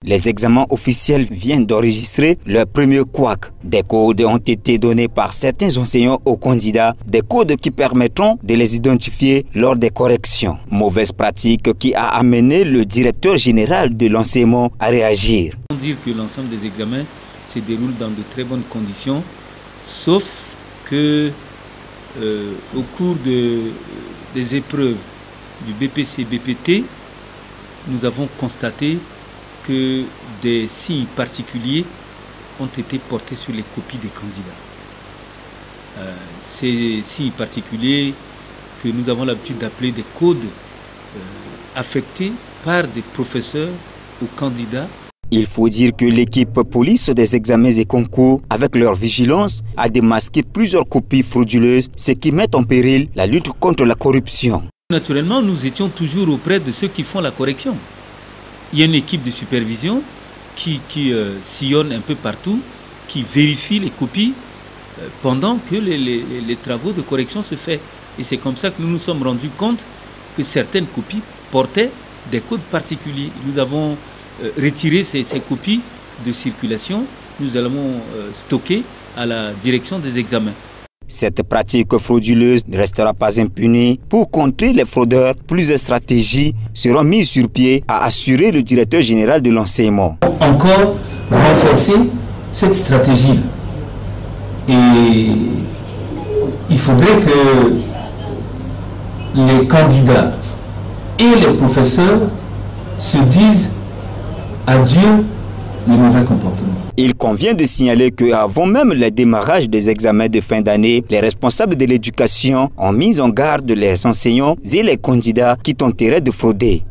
Les examens officiels viennent d'enregistrer leur premier couac. Des codes ont été donnés par certains enseignants aux candidats, des codes qui permettront de les identifier lors des corrections. Mauvaise pratique qui a amené le directeur général de l'enseignement à réagir. On dit que l'ensemble des examens se déroulent dans de très bonnes conditions, sauf que au cours des épreuves du BPC-BPT, nous avons constaté que des signes particuliers ont été portés sur les copies des candidats. Ces signes particuliers que nous avons l'habitude d'appeler des codes affectés par des professeurs aux candidats. Il faut dire que l'équipe police des examens et concours, avec leur vigilance, a démasqué plusieurs copies frauduleuses, ce qui met en péril la lutte contre la corruption. Naturellement, nous étions toujours auprès de ceux qui font la correction. Il y a une équipe de supervision qui sillonne un peu partout, qui vérifie les copies pendant que les travaux de correction se font. Et c'est comme ça que nous nous sommes rendus compte que certaines copies portaient des codes particuliers. Nous avons retiré ces copies de circulation, nous allons stocker à la direction des examens. Cette pratique frauduleuse ne restera pas impunie. Pour contrer les fraudeurs, plusieurs stratégies seront mises sur pied, a assuré le directeur général de l'enseignement. Encore renforcer cette stratégie. Et il faudrait que les candidats et les professeurs se disent adieu le mauvais comportement. Il convient de signaler qu'avant même le démarrage des examens de fin d'année, les responsables de l'éducation ont mis en garde les enseignants et les candidats qui tenteraient de frauder.